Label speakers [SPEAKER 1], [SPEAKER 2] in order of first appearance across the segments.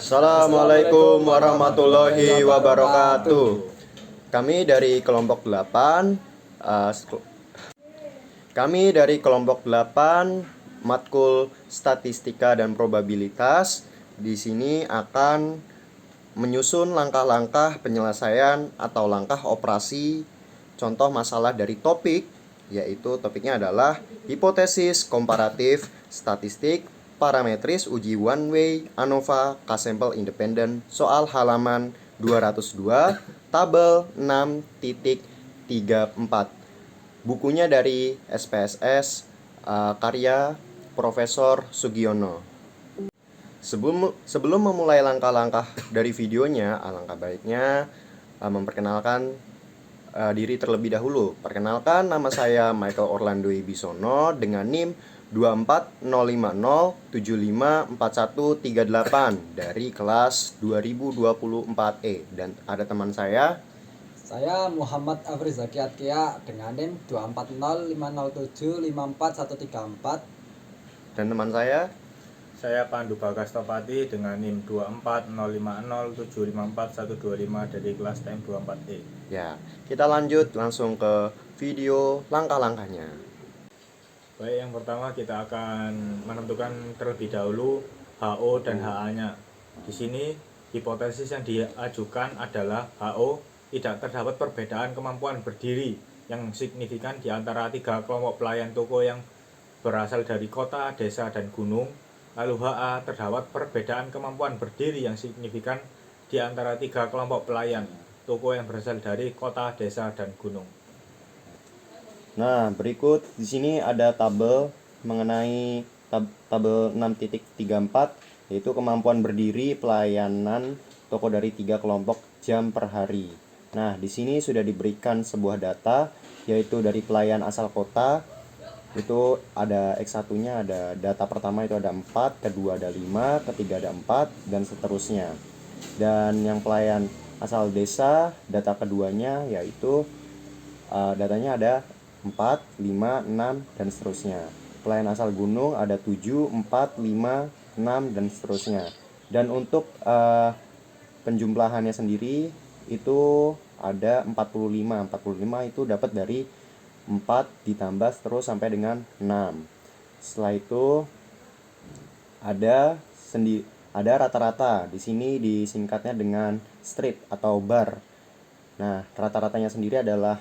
[SPEAKER 1] Assalamualaikum warahmatullahi wabarakatuh. Kami dari kelompok 8 matkul statistika dan probabilitas. Di sini akan menyusun langkah-langkah penyelesaian atau langkah operasi contoh masalah dari topik, yaitu topiknya adalah hipotesis komparatif statistik parametris uji one way ANOVA K-sampel independent, soal halaman 202, tabel 6.34. Bukunya dari SPSS, karya Profesor Sugiono. Sebelum memulai langkah-langkah dari videonya, alangkah baiknya memperkenalkan diri terlebih dahulu. Perkenalkan, nama saya Michael Orlando Ibisono dengan NIM 24050754138 dari kelas 2024E, dan ada teman saya
[SPEAKER 2] Muhammad Afri Zaki Atkia dengan NIM 24050754134,
[SPEAKER 1] dan teman saya
[SPEAKER 3] Pandu Bagas Topati dengan NIM 24050754125 dari kelas TM 24E.
[SPEAKER 1] Ya, kita lanjut langsung ke video langkah-langkahnya.
[SPEAKER 3] Baik, yang pertama kita akan menentukan terlebih dahulu HO dan HA-nya. Di sini hipotesis yang diajukan adalah HO tidak terdapat perbedaan kemampuan berdiri yang signifikan di antara tiga kelompok pelayan toko yang berasal dari kota, desa, dan gunung. Lalu HA terdapat perbedaan kemampuan berdiri yang signifikan di antara tiga kelompok pelayan toko yang berasal dari kota, desa, dan gunung.
[SPEAKER 1] Nah, berikut di sini ada tabel mengenai tabel 6.34, yaitu kemampuan berdiri pelayanan toko dari tiga kelompok jam per hari. Nah, di sini sudah diberikan sebuah data, yaitu dari pelayan asal kota. Itu ada X1-nya, ada data pertama itu ada 4, kedua ada 5, ketiga ada 4, dan seterusnya. Dan yang pelayan asal desa, data keduanya yaitu datanya ada 4, 5, 6, dan seterusnya. Pelayan asal gunung ada 7, 4, 5, 6, dan seterusnya. Dan untuk penjumlahannya sendiri itu ada 45. 45 itu dapat dari 4 ditambah terus sampai dengan 6. Setelah itu ada rata-rata. Di sini disingkatnya dengan street atau bar. Nah, rata-ratanya sendiri adalah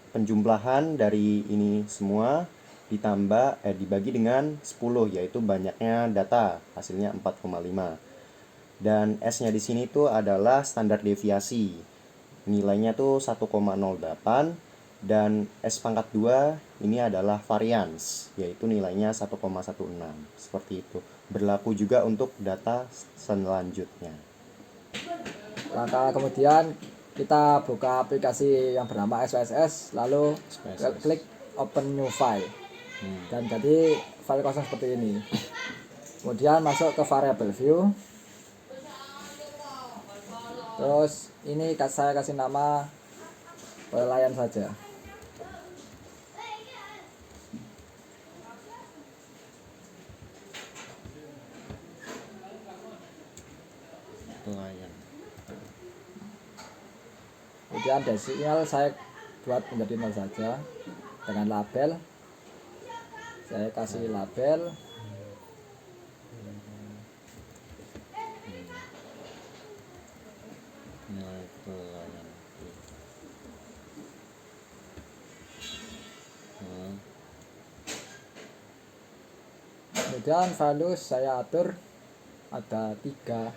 [SPEAKER 1] penjumlahan dari ini semua ditambah dibagi dengan 10, yaitu banyaknya data, hasilnya 4,5. Dan S-nya di sini tuh adalah standar deviasi. Nilainya tuh 1,08, dan S pangkat 2 ini adalah varians, yaitu nilainya 1,16. Seperti itu. Berlaku juga untuk data selanjutnya.
[SPEAKER 2] langkah kemudian kita buka aplikasi yang bernama SPSS, lalu klik open new file, dan jadi file kosong seperti ini. Kemudian masuk ke variable view, terus ini saya kasih nama pelayan saja.
[SPEAKER 1] Pelayan.
[SPEAKER 2] Kemudian desimal saya buat menjadi 0 saja dengan label. Saya kasih label
[SPEAKER 1] Nilai pelayan.
[SPEAKER 2] kemudian value saya atur ada 3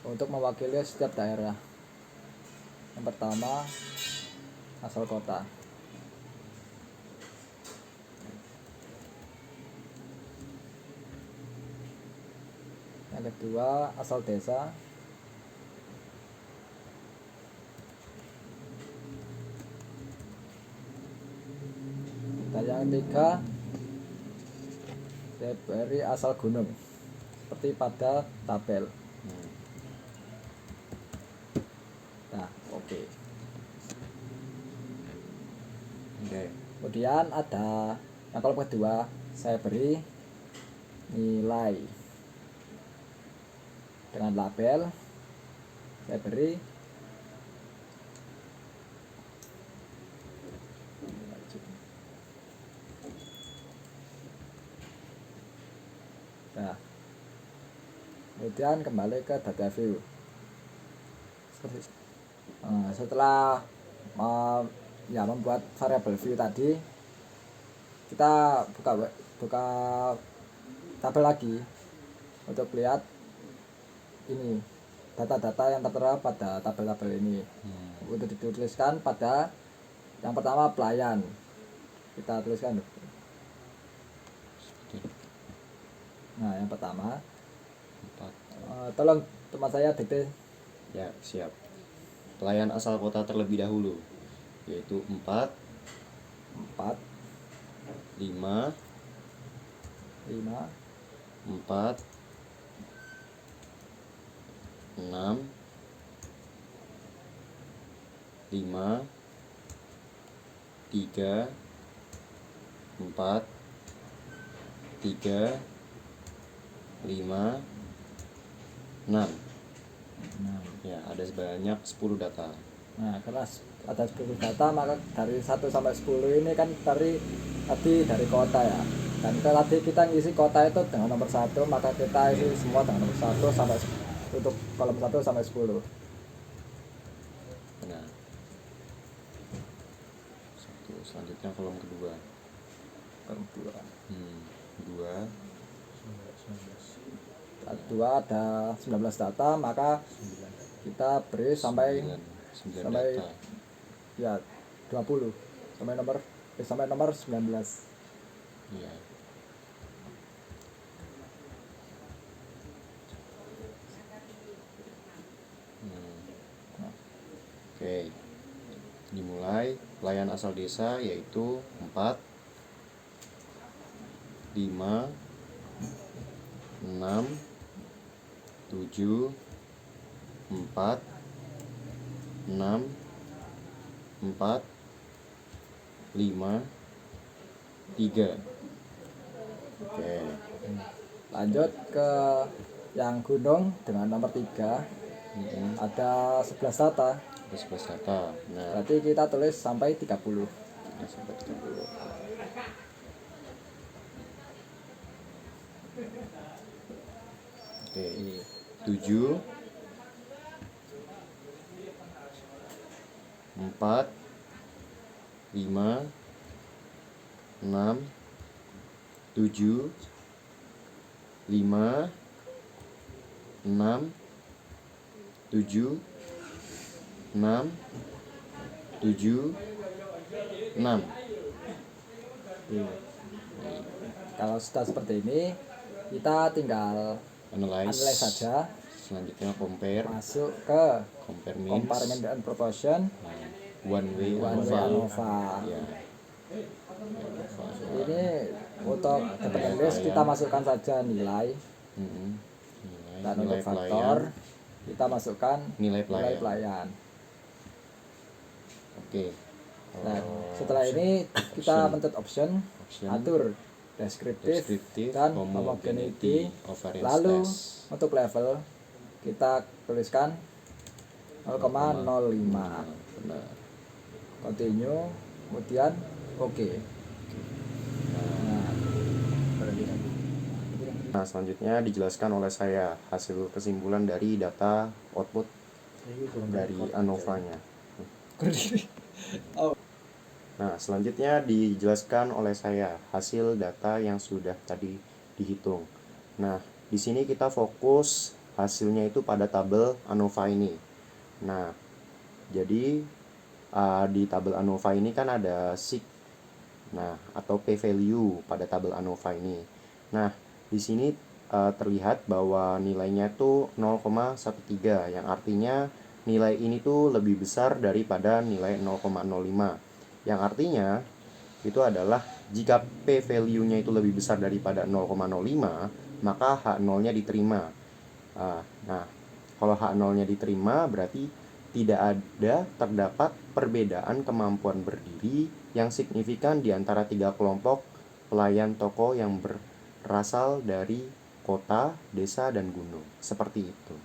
[SPEAKER 2] untuk mewakili setiap daerah. Yang pertama asal kota, yang kedua asal desa, dan yang ketiga saya beri asal gunung seperti pada tabel. Nah, oke. Kemudian ada yang kolom kedua saya beri nilai. dengan label. Saya beri nah, kemudian kembali ke data view seperti itu. Setelah membuat variable view tadi, kita buka tabel lagi untuk lihat ini data-data yang tertera pada tabel-tabel ini. Untuk dituliskan pada yang pertama pelayan, kita tuliskan. Nah, yang pertama
[SPEAKER 1] 4.
[SPEAKER 2] tolong teman saya dikte.
[SPEAKER 1] Ya, siap. Pelayan asal kota terlebih dahulu, yaitu 4
[SPEAKER 2] 4
[SPEAKER 1] 5
[SPEAKER 2] 5
[SPEAKER 1] 4 6 5 3 4 3 5 6. Ya, ada sebanyak 10 data.
[SPEAKER 2] Nah, karena ada 10 data, maka dari 1 sampai 10 ini kan tadi dari kota ya. Dan tadi kita ngisi kota itu dengan nomor 1, maka kita isi semua dengan nomor 1 sampai untuk kolom 1 sampai 10.
[SPEAKER 1] Benar. 1. Selanjutnya kolom kedua.
[SPEAKER 2] Kolom 2.
[SPEAKER 1] 2
[SPEAKER 2] ada 19 data, maka kita beri sampai
[SPEAKER 1] 9
[SPEAKER 2] sampai
[SPEAKER 1] data.
[SPEAKER 2] ya 20 sampai nomor 19.
[SPEAKER 1] Iya. Oke. Dimulai pelayan asal desa yaitu 4 5 6 7 4 6 4 5 3. Oke.
[SPEAKER 2] Lanjut ke yang gunung dengan nomor 3. Ada 11 data.
[SPEAKER 1] Ada 11 data. Nah,
[SPEAKER 2] Berarti kita tulis sampai 30.
[SPEAKER 1] ya, sampai 30. Oke. 7 4 5 6 7 5 6 7 6 7 6.
[SPEAKER 2] Kalau sudah seperti ini, kita tinggal
[SPEAKER 1] Analyze
[SPEAKER 2] saja,
[SPEAKER 1] selanjutnya compare
[SPEAKER 2] masuk ke
[SPEAKER 1] means
[SPEAKER 2] comparison and proportion,
[SPEAKER 1] one way
[SPEAKER 2] one way ANOVA.
[SPEAKER 1] ya.
[SPEAKER 2] Ini untuk dapat list kita masukkan saja nilai, dan untuk faktor kita masukkan
[SPEAKER 1] nilai
[SPEAKER 2] pelayan.
[SPEAKER 1] Oke.
[SPEAKER 2] Nah, setelah ini kita mencet option, atur deskriptif dan homogeneity. Lalu untuk level kita tuliskan 0,05.
[SPEAKER 1] Benar.
[SPEAKER 2] Continue, kemudian oke.
[SPEAKER 1] Nah, selanjutnya dijelaskan oleh saya hasil kesimpulan dari data output dari ANOVA-nya. Nah, selanjutnya dijelaskan oleh saya hasil data yang sudah tadi dihitung. Nah, di sini kita fokus hasilnya itu pada tabel ANOVA ini. Nah, jadi di tabel ANOVA ini kan ada sig, nah atau p-value pada tabel ANOVA ini. Nah, di sini terlihat bahwa nilainya itu 0,13, yang artinya nilai ini tuh lebih besar daripada nilai 0,05. Yang artinya itu adalah jika p-value-nya itu lebih besar daripada 0,05, maka H0-nya diterima. Nah, kalau H0-nya diterima berarti tidak terdapat perbedaan kemampuan berdiri yang signifikan di antara 3 kelompok pelayan toko yang berasal dari kota, desa, dan gunung. Seperti itu.